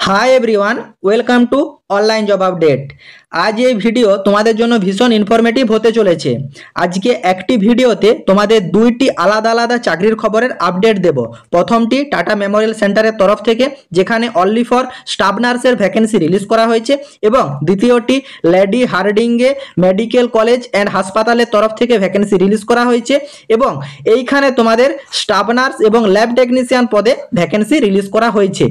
Hi everyone, welcome to online job update. আজ এই video তোমাদের জন্য ভীষণ ইনফরমেটিভ হতে চলেছে। আজকে একটি ভিডিওতে তোমাদের দুইটি আলাদা আলাদা চাকরির খবরের আপডেট দেব। প্রথমটি টাটা মেমোরিয়াল সেন্টারের তরফ থেকে, যেখানে অনলি ফর স্টাফ নার্সের ভ্যাকেন্সি রিলিজ করা হয়েছে, এবং দ্বিতীয়টি লেডি হার্ডিংয়ে মেডিকেল কলেজ অ্যান্ড হাসপাতালের তরফ থেকে ভ্যাকেন্সি রিলিজ করা হয়েছে, এবং এইখানে তোমাদের স্টাফ নার্স এবং ল্যাব টেকনিশিয়ান পদে ভ্যাকেন্সি রিলিজ করা হয়েছে।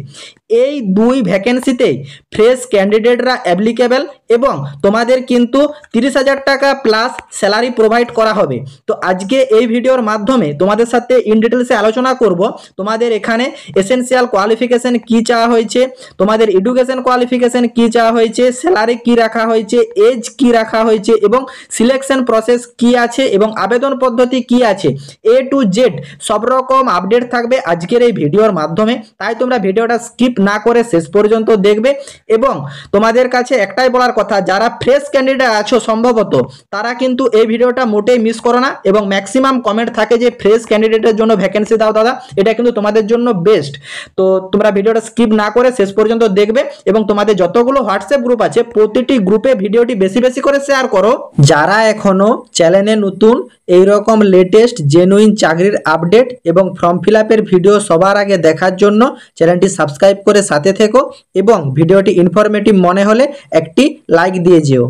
এই দুই ভ্যাকেন্সিতেই ফ্রেশ ক্যান্ডিডেটরা অ্যাপ্লিকেবল, এবং তোমাদের কিন্তু 30,000 টাকা প্লাস স্যালারি প্রোভাইড করা হবে। তো আজকে এই ভিডিওর মাধ্যমে তোমাদের সাথে ইন ডিটেলসে আলোচনা করব তোমাদের এখানে এসেনশিয়াল কোয়ালিফিকেশন কি চাওয়া হয়েছে, তোমাদের এডুকেশন কোয়ালিফিকেশন কি চাওয়া হয়েছে, স্যালারি কি রাখা হয়েছে, এজ কি রাখা হয়েছে, এবং সিলেকশন প্রসেস কি আছে, এবং আবেদন পদ্ধতি কি আছে, এ টু জেড সব রকম আপডেট থাকবে আজকের এই ভিডিওর মাধ্যমে। তাই তোমরা ভিডিওটা স্কিপ না করে শেষ পর্যন্ত দেখবে। এবং তোমাদের কাছে একটাই বলার কথা, যারা ফ্রেশ ক্যান্ডিডেট আছো সম্ভবত, তারা কিন্তু এই ভিডিওটা মোটেই মিস করো না। এবং ম্যাক্সিমাম কমেন্ট থাকে যে ফ্রেশ ক্যান্ডিডেটের জন্য ভ্যাকেন্সি দাও দাদা, এটা কিন্তু তোমাদের জন্য বেস্ট। তো তোমরা ভিডিওটা স্কিপ না করে শেষ পর্যন্ত দেখবে, এবং তোমাদের যতগুলো হোয়াটসঅ্যাপ গ্রুপ আছে প্রতিটি গ্রুপে ভিডিওটি বেশি বেশি করে শেয়ার করো। যারা এখনো চ্যানেলে নতুন, এইরকম লেটেস্ট জেনুইন চাকরির আপডেট এবং ফর্ম ফিল আপের ভিডিও সবার আগে দেখার জন্য চ্যানেলটি সাবস্ক্রাইব করে সাথে থেকো, এবং ভিডিওটি ইনফরমেটিভ মনে হলে একটি লাইক দিয়ে যেও।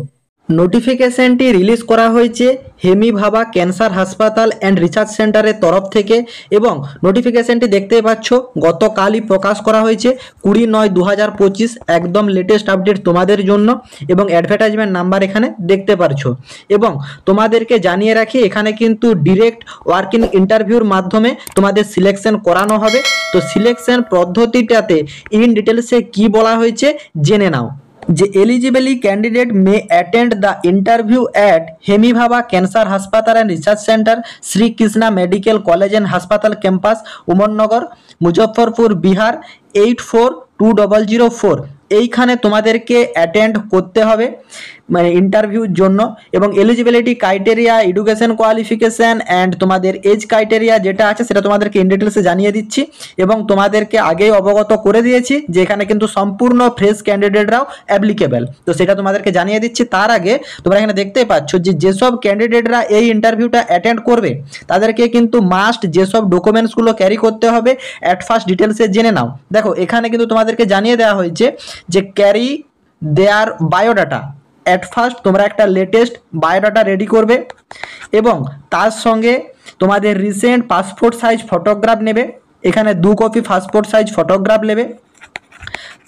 নোটিফিকেশনটি রিলিজ করা হয়েছে হেমি ভাবা ক্যান্সার হাসপাতাল অ্যান্ড রিসার্চ সেন্টারের তরফ থেকে, এবং নোটিফিকেশনটি দেখতে পাচ্ছ গতকালই প্রকাশ করা হয়েছে 20/9/2025। একদম লেটেস্ট আপডেট তোমাদের জন্য, এবং অ্যাডভার্টাইজমেন্ট নাম্বার এখানে দেখতে পারছো। এবং তোমাদেরকে জানিয়ে রাখি, এখানে কিন্তু ডিরেক্ট ওয়ার্কিং ইন্টারভিউর মাধ্যমে তোমাদের সিলেকশন করানো হবে। তো সিলেকশন পদ্ধতিটাতে ইন ডিটেলসে কি বলা হয়েছে জেনে নাও। যে eligible candidate may attend the interview at Homi Bhabha cancer হাসপাতাল and research centre, Shri Krishna medical college and হাসপাতাল ক্যাম্পাস, উমরনগর, মুজফ্ফরপুর, বিহার 842004। এইখানে তোমাদেরকে অ্যাটেন্ড করতে হবে মানে ইন্টারভিউর জন্য। এবং eligibility criteria, education qualification and তোমাদের এজ ক্রাইটেরিয়া যেটা আছে সেটা তোমাদেরকে ইন ডিটেলসে জানিয়ে দিচ্ছি, এবং তোমাদেরকে আগেই অবগত করে দিয়েছি যে এখানে কিন্তু সম্পূর্ণ ফ্রেশ ক্যান্ডিডেটরাও অ্যাপ্লিকেবল। তো সেটা তোমাদেরকে জানিয়ে দিচ্ছি। তার আগে তোমরা এখানে দেখতে পাচ্ছ যে যেসব ক্যান্ডিডেটরা এই ইন্টারভিউটা অ্যাটেন্ড করবে তাদেরকে কিন্তু মাস্ট যেসব ডকুমেন্টসগুলো ক্যারি করতে হবে অ্যাট ফার্স্ট ডিটেলসে জেনে নাও। দেখো এখানে কিন্তু তোমাদেরকে জানিয়ে দেওয়া হয়েছে যে carry their biodata. At first তোমরা একটা লেটেস্ট বায়োডাটা রেডি করবে, এবং তার সঙ্গে তোমাদের রিসেন্ট পাসপোর্ট সাইজ ফটোগ্রাফ নেবে। এখানে 2 কপি পাসপোর্ট সাইজ ফটোগ্রাফ নেবে।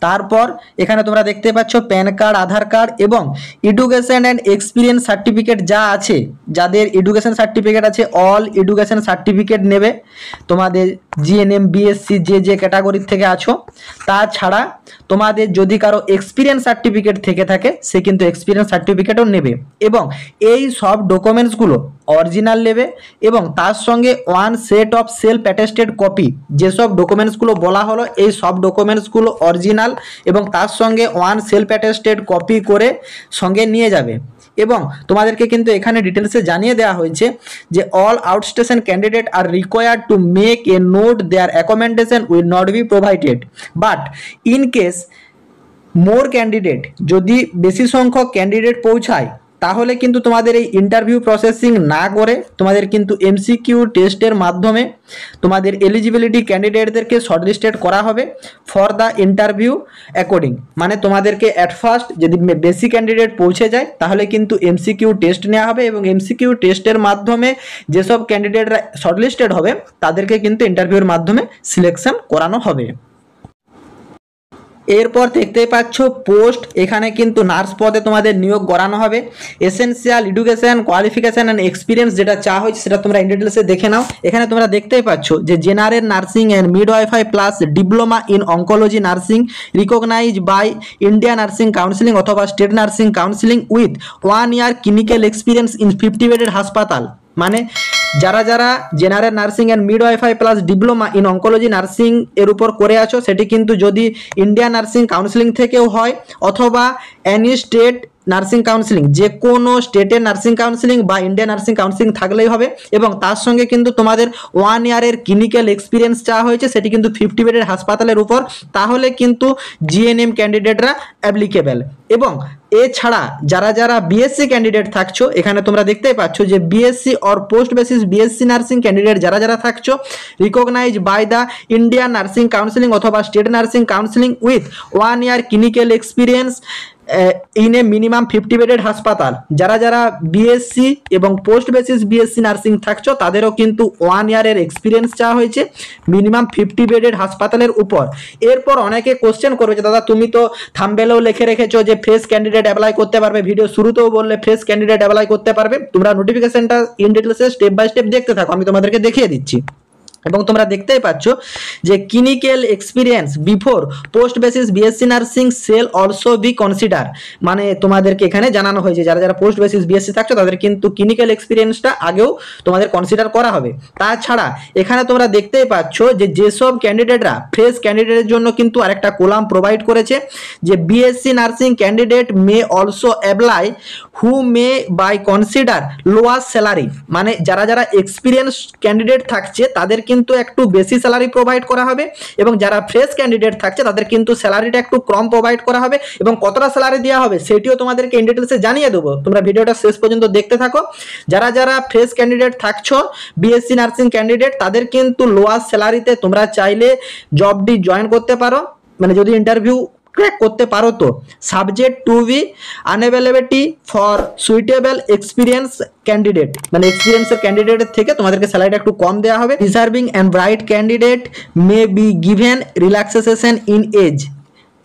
তারপর এখানে তোমরা দেখতে পাচ্ছ প্যান কার্ড, আধার কার্ড, এবং এডুকেশন অ্যান্ড এক্সপিরিয়েন্স সার্টিফিকেট যা আছে, যাদের এডুকেশন সার্টিফিকেট আছে অল এডুকেশন সার্টিফিকেট নেবে, তোমাদের জিএনএম, বিএসসি যে ক্যাটাগরির থেকে আছো। তাছাড়া তোমাদের যদি কারো এক্সপিরিয়েন্স সার্টিফিকেট থেকে থাকে সে কিন্তু এক্সপিরিয়েন্স সার্টিফিকেটও নেবে, এবং এই সব ডকুমেন্টসগুলো অরিজিনাল নেবে। এবং তার সঙ্গে 1 set of self attested copy, যেসব ডকুমেন্টসগুলো বলা হলো এই সব ডকুমেন্টসগুলো অরিজিনাল, এবং তার সঙ্গে 1 সেলফ অ্যাটেস্টেড কপি করে সঙ্গে নিয়ে যাবে। এবং তোমাদেরকে কিন্তু এখানে ডিটেলসে জানিয়ে দেওয়া হয়েছে যে all outstation candidate are required to make a note their accommodation will not be provided, but in case more candidate, যদি বেশি সংখ্যক ক্যান্ডিডেট পৌঁছায় তাহলে কিন্তু তোমাদের এই ইন্টারভিউ প্রসেসিং না করে তোমাদের কিন্তু এমসিকিউ টেস্টের মাধ্যমে তোমাদের এলিজিবিলিটি ক্যান্ডিডেটদেরকে শর্টলিস্টেড করা হবে ফর দ্য ইন্টারভিউ অ্যাকর্ডিং। মানে তোমাদেরকে অ্যাট ফার্স্ট যদি বেশি ক্যান্ডিডেট পৌঁছে যায় তাহলে কিন্তু এমসিকিউ টেস্ট নেওয়া হবে, এবং এমসিকিউ টেস্টের মাধ্যমে যেসব ক্যান্ডিডেটরা শর্টলিস্টেড হবে তাদেরকে কিন্তু ইন্টারভিউর মাধ্যমে সিলেকশন করানো হবে। এরপর দেখতে পাচ্ছ পোস্ট, এখানে কিন্তু নার্স পদে তোমাদের নিয়োগ করানো হবে। Essential education qualification and experience যেটা চাওয়া হয়েছে সেটা তোমরা ইন ডিটেলসে দেখে নাও। এখানে তোমরা দেখতেই পাচ্ছ যে general nursing and midwifery plus diploma in oncology nursing recognise by India nursing counselling অথবা state nursing counselling with 1 year clinical experience in 50 bedded হাসপাতাল। মানে যারা যারা general nursing and midwifery plus diploma in oncology nursing এর উপর করে আছো, সেটি কিন্তু যদি ইন্ডিয়ান নার্সিং কাউন্সিলিং থেকেও হয় অথবা অ্যানি স্টেট নার্সিং কাউন্সিলিং, যে কোনো স্টেটের নার্সিং কাউন্সিলিং বা ইন্ডিয়ান নার্সিং কাউন্সিলিং থাকলেই হবে। এবং তার সঙ্গে কিন্তু তোমাদের 1 ইয়ারের ক্লিনিক্যাল এক্সপিরিয়েন্স চাওয়া হয়েছে, সেটি কিন্তু 50 বেডের হাসপাতালের উপর, তাহলে কিন্তু জিএনএম ক্যান্ডিডেটরা অ্যাপ্লিকেবল। এবং এছাড়া যারা যারা বিএসসি ক্যান্ডিডেট থাকছো, এখানে তোমরা দেখতেই পাচ্ছ যে BSc or post basis BSc nursing candidate যারা যারা থাকছো, recognise by the Indian nursing counselling অথবা state nursing counselling with 1 year clinical experience in a minimum 50 bedded হাসপাতাল। যারা যারা বিএসসি এবং পোস্ট বেসিস বিএসসি নার্সিং থাকছো, তাদেরও কিন্তু 1 ইয়ারের এক্সপিরিয়েন্স চাওয়া হয়েছে মিনিমাম 50 বেডেড হাসপাতালের উপর। এরপর অনেকে কোশ্চেন করবে যে দাদা তুমি তো থাম্বনেলেও লিখে রেখেছো যে ফ্রেশ ক্যান্ডিডেট অ্যাপ্লাই করতে পারবে, ভিডিও শুরুতেও বললে ফ্রেশ ক্যান্ডিডেট অ্যাপ্লাই করতে পারবে। তোমরা নোটিফিকেশনটা ইন ডিটেলসে স্টেপ বাই স্টেপ দেখতে থাকো, আমি তোমাদেরকে দেখিয়ে দিচ্ছি। এবং তোমরা দেখতেই পাচ্ছ যে clinical experience before post basis BSc nursing shall also be consider, মানে তোমাদেরকে এখানে জানানো হয়েছে যারা যারা পোস্ট বেসিস বিএসসি থাকছো তাদের কিন্তু ক্লিনিক্যাল এক্সপিরিয়েন্সটা আগেও তোমাদের কনসিডার করা হবে। তাছাড়া এখানে তোমরা দেখতেই পাচ্ছ যে যেসব ক্যান্ডিডেটরা ফ্রেশ ক্যান্ডিডেটের জন্য কিন্তু আরেকটা কলাম প্রোভাইড করেছে যে BSc nursing candidate may also apply who may be consider lower salary, মানে যারা যারা এক্সপিরিয়েন্স ক্যান্ডিডেট থাকছে তাদের কিন্তু একটু বেশি স্যালারি প্রোভাইড করা হবে, এবং যারা ফ্রেশ ক্যান্ডিডেট থাকছে তাদের কিন্তু স্যালারিটা একটু কম প্রোভাইড করা হবে। এবং কতটা স্যালারি দেওয়া হবে সেটিও তোমাদেরকে ইন ডিটেলসে জানিয়ে দেবো, তোমরা ভিডিওটা শেষ পর্যন্ত দেখতে থাকো। যারা যারা ফ্রেশ ক্যান্ডিডেট থাকছো বিএসসি নার্সিং ক্যান্ডিডেট, তাদের কিন্তু লোয়ার স্যালারিতে তোমরা চাইলে জবটি জয়েন করতে পারো, মানে যদি ইন্টারভিউ ক্র্যাক করতে পারো তো। Subject to be unavailability for suitable experience candidate, মানে এক্সপিরিয়েন্সের ক্যান্ডিডেটের থেকে তোমাদেরকে স্যালারিটা একটু কম দেওয়া হবে। Deserving and bright candidate may be given relaxation in age,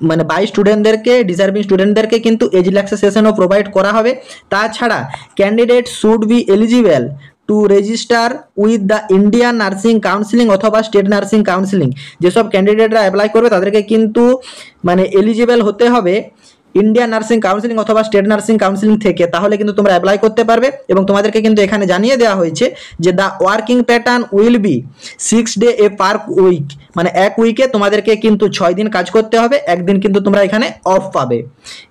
মানে বাই স্টুডেন্টদেরকে ডিজার্ভিং স্টুডেন্টদেরকে কিন্তু এজ রিল্যাক্সেশনও প্রোভাইড করা হবে। তাছাড়া candidate should be eligible to register with the Indian nursing counselling অথবা স্টেট নার্সিং কাউন্সিলিং, যেসব ক্যান্ডিডেটরা অ্যাপ্লাই করবে তাদেরকে কিন্তু মানে এলিজিবল হতে হবে ইন্ডিয়ান নার্সিং কাউন্সিলিং অথবা স্টেট নার্সিং কাউন্সিলিং থেকে, তাহলে কিন্তু তোমরা অ্যাপ্লাই করতে পারবে। এবং তোমাদেরকে কিন্তু এখানে জানিয়ে দেওয়া হয়েছে যে the working pattern will be 6 day a per week, মানে এক উইকে তোমাদেরকে কিন্তু 6 দিন কাজ করতে হবে, একদিন কিন্তু তোমরা এখানে অফ পাবে।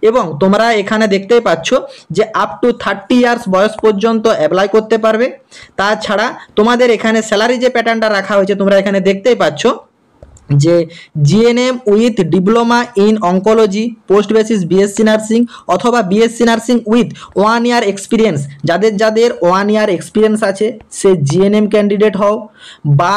এবং তোমরা এখানে দেখতেই পাচ্ছ যে আপ টু 30 ইয়ার্স বয়স পর্যন্ত অ্যাপ্লাই করতে পারবে। তাছাড়া তোমাদের এখানে স্যালারি যে প্যাটার্নটা রাখা হয়েছে তোমরা এখানে দেখতেই পাচ্ছ যে GNM with diploma in oncology post basis BSc nursing অথবা BSc nursing with 1 year experience, যাদের যাদের 1 ইয়ার এক্সপিরিয়েন্স আছে সে জিএনএম ক্যান্ডিডেট হও বা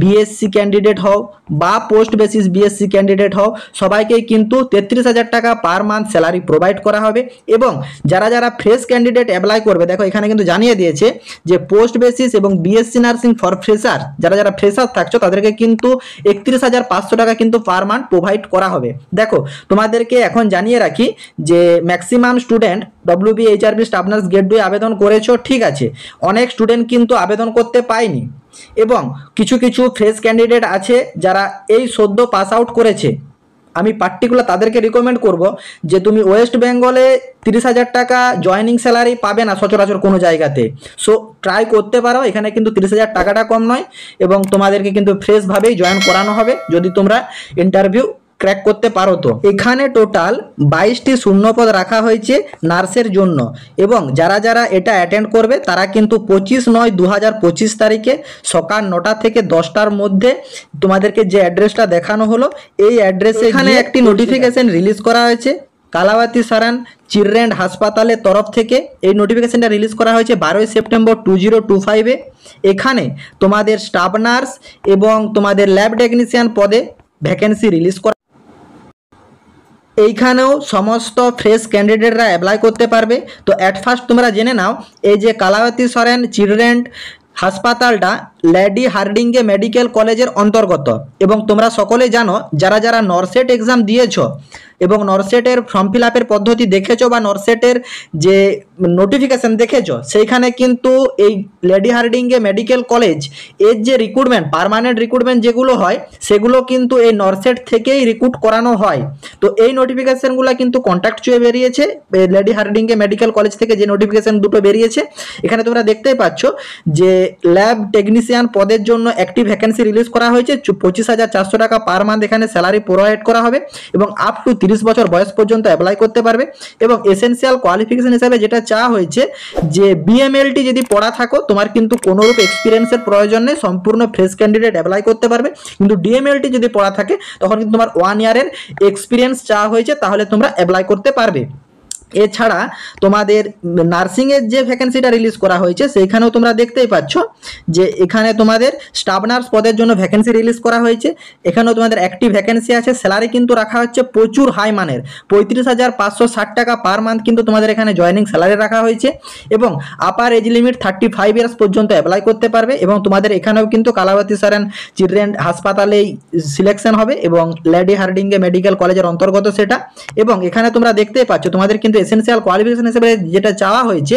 বিএসসি ক্যান্ডিডেট হও বা পোস্ট বেসিস বিএসসি ক্যান্ডিডেট হও, সবাইকেই কিন্তু 33,000 টাকা পার মান্থ স্যালারি প্রোভাইড করা হবে। এবং যারা যারা ফ্রেশ ক্যান্ডিডেট অ্যাপ্লাই করবে, দেখো এখানে কিন্তু জানিয়ে দিয়েছে যে পোস্ট বেসিস এবং বিএসসি নার্সিং ফর ফ্রেশার, যারা যারা ফ্রেশার থাকছো তাদেরকে কিন্তু 31,500 টাকা কিন্তু পার মান্থ প্রোভাইড করা হবে। দেখো তোমাদেরকে এখন জানিয়ে রাখি যে maximum student WBHRB staff nurse grade 2 আবেদন করেছো, ঠিক আছে, অনেক স্টুডেন্ট কিন্তু আবেদন করতে পায়নি, এবং কিছু কিছু ফ্রেশ ক্যান্ডিডেট আছে যারা এই সদ্য পাস আউট করেছে। আমি পার্টিকুলার তাদেরকে রিকমেন্ড করব যে তুমি ওয়েস্ট বেঙ্গলে 30,000 টাকা জয়নিং স্যালারি পাবে না সচরাচর কোনো জায়গাতে, সো ট্রাই করতে পারো, এখানে কিন্তু 30,000 টাকাটা কম নয়, এবং তোমাদেরকে কিন্তু ফ্রেশভাবেই জয়েন করানো হবে যদি তোমরা ইন্টারভিউ ক্র্যাক করতে পারো। তো এখানে টোটাল 22টি শূন্যপদ রাখা হয়েছে নার্সের জন্য, এবং যারা যারা এটা অ্যাটেন্ড করবে তারা কিন্তু 25/9/2025 তারিখে সকাল 9টা থেকে 10টার মধ্যে তোমাদেরকে যে অ্যাড্রেসটা দেখানো হলো এই অ্যাড্রেসে এখানে একটি নোটিফিকেশন রিলিজ করা হয়েছে কালাওয়াতি সারান চিলড্রেন হাসপাতালের তরফ থেকে। এই নোটিফিকেশনটা রিলিজ করা হয়েছে 12 সেপ্টেম্বর 2025-এ। এখানে তোমাদের স্টাফ নার্স এবং তোমাদের ল্যাব টেকনিশিয়ান পদে ভ্যাকেন্সি রিলিজ করা, এইখানেও সমস্ত ফ্রেশ ক্যান্ডিডেটরা অ্যাপ্লাই করতে পারবে। তো অ্যাট ফার্স্ট তোমরা জেনে নাও এই যে কালাওয়াতি সরেন চিলড্রেন হাসপাতালটা লেডি হার্ডিঙ্গে মেডিকেল কলেজের অন্তর্গত, এবং তোমরা সকলে জানো যারা যারা নরসেট এক্সাম দিয়েছো এবং নরসেটের ফর্ম ফিল আপের পদ্ধতি দেখেছো বা নরসেটের যে নোটিফিকেশান দেখেছো, সেইখানে কিন্তু এই লেডি হার্ডিঙ্গে মেডিকেল কলেজ এর যে রিক্রুটমেন্ট পার্মানেন্ট রিক্রুটমেন্ট যেগুলো হয় সেগুলো কিন্তু এই নরসেট থেকেই রিক্রুট করানো হয়। তো এই নোটিফিকেশানগুলো কিন্তু কন্ট্যাক্টচুয়ে বেরিয়েছে লেডি হার্ডিঙ্গে মেডিকেল কলেজ থেকে, যে নোটিফিকেশান দুটো বেরিয়েছে এখানে তোমরা দেখতেই পাচ্ছ যে ল্যাব টেকনিশিয়ান টেকনিশিয়ান পদের জন্য একটি ভ্যাকেন্সি রিলিজ করা হয়েছে। 25,400 টাকা পার মান্থ এখানে স্যালারি প্রোভাইড করা হবে এবং আপ টু 30 বছর বয়স পর্যন্ত অ্যাপ্লাই করতে পারবে। এবং এসেনশিয়াল কোয়ালিফিকেশন হিসাবে যেটা চাওয়া হয়েছে যে বিএমএলটি যদি পড়া থাকো, তোমার কিন্তু কোনোরূপ এক্সপিরিয়েন্সের প্রয়োজন নেই, সম্পূর্ণ ফ্রেশ ক্যান্ডিডেট অ্যাপ্লাই করতে পারবে। কিন্তু ডিএমএলটি যদি পড়া থাকে তখন কিন্তু তোমার 1 ইয়ারের এক্সপিরিয়েন্স চাওয়া হয়েছে, তাহলে তোমরা অ্যাপ্লাই করতে পারবে। এছাড়া তোমাদের নার্সিংয়ের যে ভ্যাকেন্সিটা রিলিজ করা হয়েছে সেইখানেও তোমরা দেখতেই পাচ্ছ যে এখানে তোমাদের স্টাফ নার্স পদের জন্য ভ্যাকেন্সি রিলিজ করা হয়েছে। এখানেও তোমাদের একটি ভ্যাকেন্সি আছে। স্যালারি কিন্তু রাখা হচ্ছে প্রচুর হাই মানের, 35,560 টাকা পার মান্থ কিন্তু তোমাদের এখানে জয়েনিং স্যালারি রাখা হয়েছে। এবং আপার এজ লিমিট 35 ইয়ার্স পর্যন্ত অ্যাপ্লাই করতে পারবে। এবং তোমাদের এখানেও কিন্তু কালাবতী সরেন চিলড্রেন হাসপাতালেই সিলেকশন হবে এবং লেডি হার্ডিঙ্গে মেডিকেল কলেজের অন্তর্গত সেটা। এবং এখানে তোমরা দেখতেই পাচ্ছ তোমাদের কিন্তু এসেনশিয়াল কোয়ালিফিকেশন হিসেবে যেটা চাওয়া হয়েছে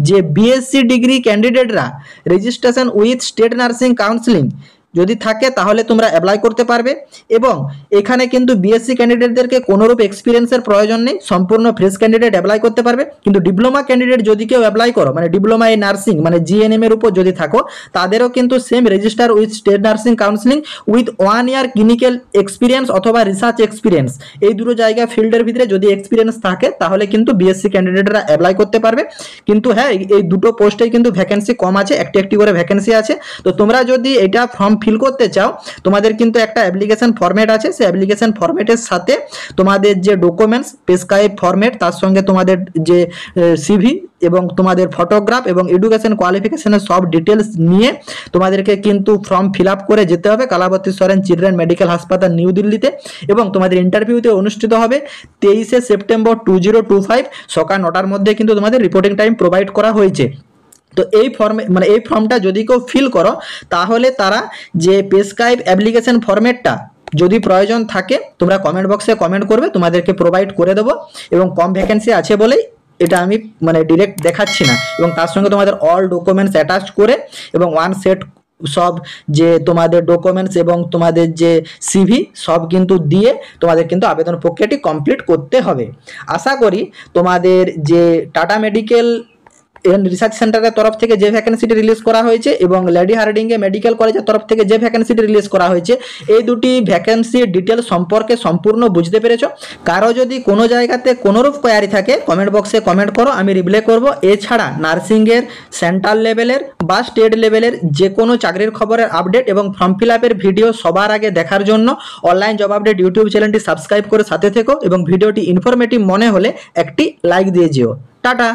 যে বিএসসি ডিগ্রি ক্যান্ডিডেটরা registration with state nursing counselling যদি থাকে তাহলে তোমরা অ্যাপ্লাই করতে পারবে। এবং এখানে কিন্তু বিএসসি ক্যান্ডিডেটদেরকে কোনোরূপ এক্সপিরিয়েন্সের প্রয়োজন নেই, সম্পূর্ণ ফ্রেশ ক্যান্ডিডেট অ্যাপ্লাই করতে পারবে। কিন্তু ডিপ্লোমা ক্যান্ডিডেট যদি কেউ অ্যাপ্লাই করো, মানে ডিপ্লোমা ইন নার্সিং মানে জিএনএম এর উপর যদি থাকো, তাদেরও কিন্তু same register with state nursing counselling with 1 year clinical experience অথবা রিসার্চ এক্সপিরিয়েন্স, এই দুটো জায়গা ফিল্ডের ভিতরে যদি এক্সপিরিয়েন্স থাকে তাহলে কিন্তু বিএসসি ক্যান্ডিডেটরা অ্যাপ্লাই করতে পারবে। কিন্তু হ্যাঁ, এই দুটো পোস্টেই কিন্তু ভ্যাকেন্সি কম আছে, একটি করে ভ্যাকেন্সি আছে। তো তোমরা যদি এটা ফর্ম ফিল করতে চাও, তোমাদের কিন্তু একটা অ্যাপ্লিকেশন ফরম্যাট আছে। সেই অ্যাপ্লিকেশন ফরম্যাটের সাথে তোমাদের যে ডকুমেন্টস প্রেসক্রাইব ফরম্যাট, তার সঙ্গে তোমাদের যে সিভি এবং তোমাদের ফটোগ্রাফ এবং এডুকেশন কোয়ালিফিকেশনের সব ডিটেলস নিয়ে তোমাদেরকে কিন্তু ফর্ম ফিল আপ করে যেতে হবে কালাবতী সরেন চিলড্রেন মেডিকেল হাসপাতাল নিউ দিল্লিতে। এবং তোমাদের ইন্টারভিউতে অনুষ্ঠিত হবে 23 সেপ্টেম্বর 2025 সকাল 9টার মধ্যে কিন্তু তোমাদের রিপোর্টিং টাইম প্রোভাইড করা হয়েছে। তো এই ফর্মটা যদি কেউ ফিল করো তাহলে তারা যে প্রেসক্রাইব অ্যাপ্লিকেশন ফরম্যাটটা যদি প্রয়োজন থাকে তোমরা কমেন্ট বক্সে কমেন্ট করবে, তোমাদেরকে প্রোভাইড করে দেবো। এবং কম ভ্যাকেন্সি আছে বলেই এটা আমি ডিরেক্ট দেখাচ্ছি না। এবং তার সঙ্গে তোমাদের অল ডকুমেন্টস অ্যাটাচ করে এবং ওয়ান সেট সব যে তোমাদের ডকুমেন্টস এবং তোমাদের যে সিভি সব কিন্তু দিয়ে তোমাদের কিন্তু আবেদন প্রক্রিয়াটি কমপ্লিট করতে হবে। আশা করি তোমাদের যে টাটা মেডিকেল রিসার্চ সেন্টারের তরফ থেকে যে ভ্যাকেন্সিটি রিলিজ করা হয়েছে এবং লেডি হার্ডিঙ্গে মেডিকেল কলেজের তরফ থেকে যে ভ্যাকেন্সিটি রিলিজ করা হয়েছে, এই দুটি ভ্যাকেন্সির ডিটেল সম্পর্কে সম্পূর্ণ বুঝতে পেরেছো। কারো যদি কোনো জায়গাতে কোনোরূপ কোয়ারি থাকে কমেন্ট বক্সে কমেন্ট করো, আমি রিপ্লাই করব। এছাড়া নার্সিংয়ের সেন্ট্রাল লেভেলের বা স্টেট লেভেলের যে কোনো চাকরির খবরের আপডেট এবং ফর্ম ফিল আপের ভিডিও সবার আগে দেখার জন্য অনলাইন জব আপডেট ইউটিউব চ্যানেলটি সাবস্ক্রাইব করে সাথে থেকো এবং ভিডিওটি ইনফরমেটিভ মনে হলে একটি লাইক দিয়ে যেও। টাটা।